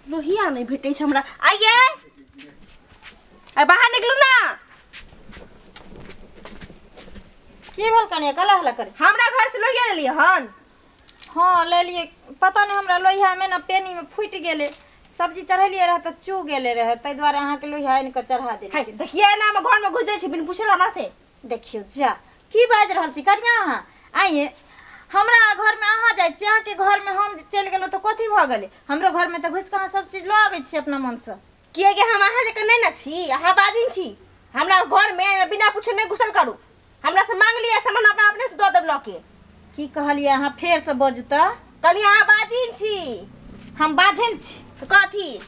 लोहिया नहीं भेटे छ हमरा। आइए आ बाहर निकलू ना। की भेल कनिया कला हला करे? हमरा घर से लोहिया ले लिए हन। हां ले लिए, पता नहीं हमरा लोहिया में ना पेनी में फूट गेले, सब्जी चढ़लिए रहे त चू गेले रहे, तै द्वारा अहाँ के लोहिया इनके चढ़ा देले। देखिए ना हम घर में घुस जाय छी बिन पूछल हमरा से। देखियो जा की बाज रहल छी कनिया अहाँ। आइए हमरा घर में अहाँ जाय छी, अहाँ के घर में हम चल गेलो तो कथि भ गेले? हमरो घर में त घुस के अहाँ सब चीज ल आबै छी अपना मन से। किए के हम अहाँ जक नहीं ना छी, अहाँ बाजिन छी। हमरा घर में बिना पूछे नहीं घुसल करू। हमरा से मांग लिया सामान अपना अपने से द देब ल के। की कहलिए अहाँ फेर से बजू त? कनी अहाँ बाजिन छी। हम बाजन छी तो कथि?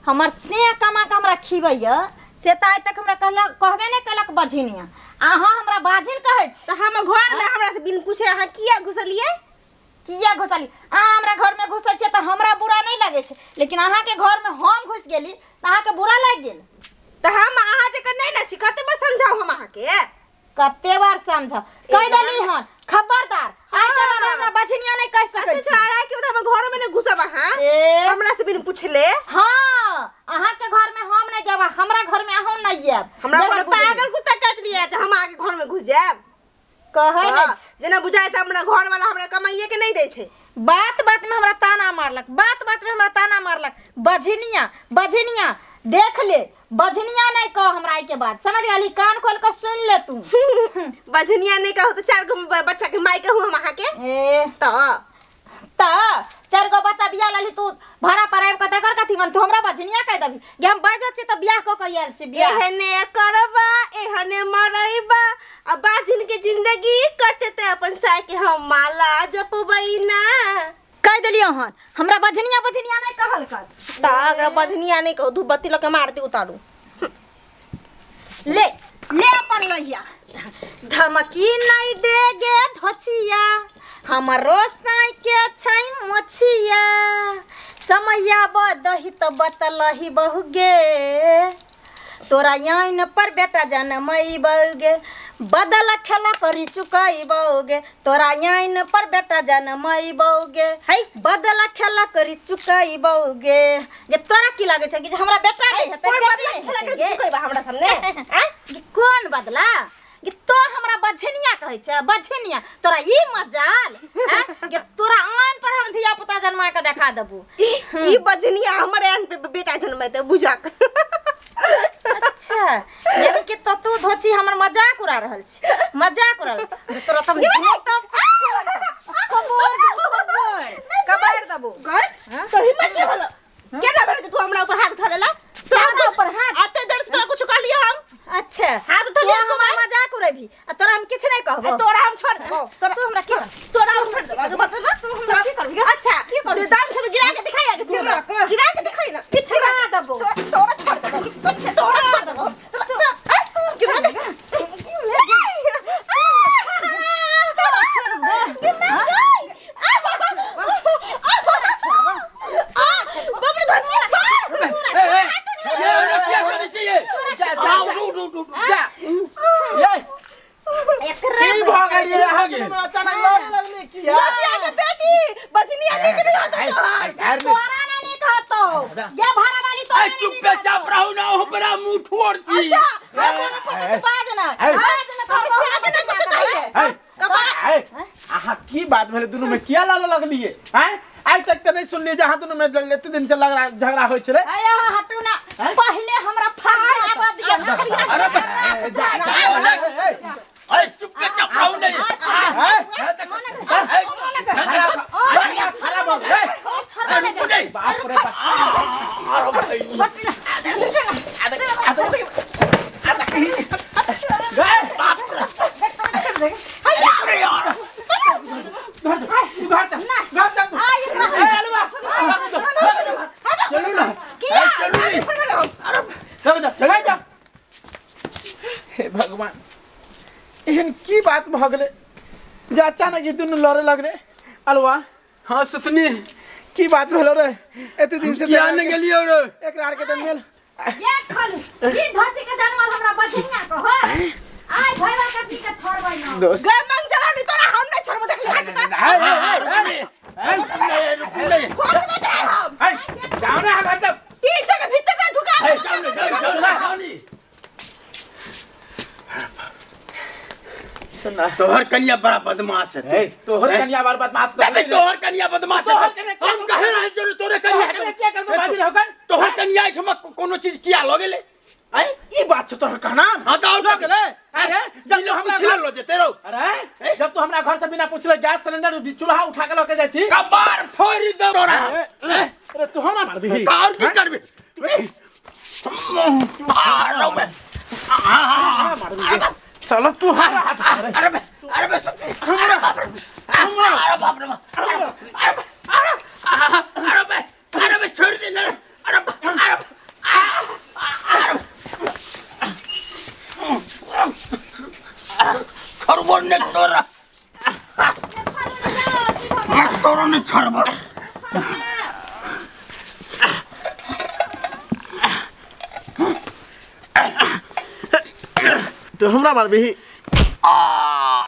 हमर से कमा के हमरा खिबैया से त आइ तक हमरा कहबे नहीं कलक बझिनिया। अहाँ हमरा बाजिन कहै छी। त हम घर में हमरा से बिन पूछे अहाँ किया घुसलिए? किया घुसली? अहाँ हमरा घर में घुसल छे त हमरा बुरा नहीं लगे छे, लेकिन अहाँ के घर में हम घुस गेली त अहाँ के बुरा लग गेल। त हम अहाँ जक नहीं ना छी, कते बार समझाऊ हम अहाँ के? कते बार समझा कह देली हन, खबरदार आज के बाद हमरा बझिनिया नहीं कह सकै छी। अच्छा आरा के बाद हम घर में नहीं घुसब अहाँ हमरा से बिन पूछले। हां अहाँ के घर में हम नहीं जाब, हमरा घर में अहाँ नहीं आब। हमरा कोनो पागल कुत्ता काट लिया छ हम आगे घर में घुस जाब? कहै न जेना बुझाय छ हमरा घर वाला हमरा कमाइए के नहीं दै छे। बात बात में हमरा ताना मारलक, बात बात में हमरा ताना मारलक। बझिनिया बझिनिया देख ले, बझनिया नहीं कह हमरा आई के बाद, समझ गली? कान खोल कर सुन ले तू। बझनिया नहीं कहू तो 4 गो बच्चा के माई कहू हम अहाँ के। त 4 गो बच्चा बियाह लली तू भाड़ा पराय कते कर कथि मन तू हमरा बझनिया कह दबी गे हम बाजत छी त बियाह क के आयल छी। बियाह एहने करबा एहने मरैबा आ बाजिन के जिंदगी कटते अपन साय के हम माला जपबई ना। कह देलियो हन हमरा बझनिया बझनिया नहीं कहल कर। त अगर बझनिया नहीं कहू धूप बत्ती लके मार दे उतारू। ले ले अपन लोहिया धमकी नहीं देगे धोचिया हमरो साई के छै मछिया समैया बदही त बतलही बहुगे तोरा याइन पर बेटा जनमई बहुगे बदल खेला करी चुकाई बहुगे तोरा याइन पर बेटा जनमई बहुगे है बदल खेला करी चुकाई बहुगे। ये तोरा की लागे छ कि हमरा बेटा नहीं है कौन बदला खेला करी चुकाईबा हमरा सामने? हैं कौन बदला? कि तो हमरा बझनिया कहै छ बझनिया तोरा ई मजाल हैं कि तोरा आन पर हम धिया पुता जन्मा के देखा देबू। ई बझनिया हमर आन पे बेटा जन्मैते बुझाक। अच्छा यानी कि तू धोची हमर मजाक उड़ा रहल छी, मजाक उड़ा तोरा तब कबार दबो तो हिम्मत के भलो केना भर के तू हमरा ऊपर हाथ खा लेला? तोरा ऊपर हाथ आते दर्द तोरा कुछ कर लियो हम? अच्छा हाथ उठा लियो हम मजाक उड़ेबी आ तोरा हम किछ नहीं कहबो। तोरा हम छोड़ देबो तू हमरा की तोरा हम छोड़ देबो बता ना तू हमरा की करबी? अच्छा की कर दाम छोड़ गिरा के दिखाई आगे तू हमरा गिरा के दिखाई ना किछ ना दबो तोरा छोड़ देबो तोरा छोड़ देबो गिरा दे दोनों में किया लाला लगली है हैं? आज तक तो नहीं सुनली जहां दोनों में लेते दिन से लग रहा झगड़ा होय छले। आया हटू ना पहले हमरा फाड़ आवा दिया ना। अरे जा अरे चुप के चुप रहो नहीं हैं? बाप रे भगवान एहन की बात भ गेले जे अचानक ई दुनु लड़े लगले। अलवा हां सुतनी की बात भेलो रे? एते दिन से किया न गेलियो रे? एक रात के त मेल ये खालू ई धोची के जानवर हमरा बझनिया को हो आय भैया कथि के छोड़बै ना गे मंग जलानी तोरा हम नहीं छोड़बो देख ले जाओ ना घर तक 300 के भीतर का ढुका ए, दो। जाओ ना सुन तोहर कन्या बड़ा बदमाश है ए तोहर कन्या बार बदमाश अबे तोहर कन्या बदमाश है तोहर कन्या क्या हम कहे रहे जो तोरे कन्या कन्या क्या करबो बाजी होकन तोहर कन्या इठमा कोनो चीज किया लगे ले हैं ई बात छ तोहर कहना हां तो और लोग ले अरे जब जब हमरा पूछला लो जे तेरो अरे जब तू हमरा घर से बिना पूछले गैस सिलेंडर चूल्हा उठा के लेके जाई छी कबार फोड़ी दो तोरा अरे तू हमरा मार भी और की करबे मारो बे चलो तू हमरा हाथ अरे अरे बे हमरा अरे बाप रे अरे बे छोड़ दे ना अरे खरबोर ने तोरा तोरा ने खरबोर तो हमरा मार भी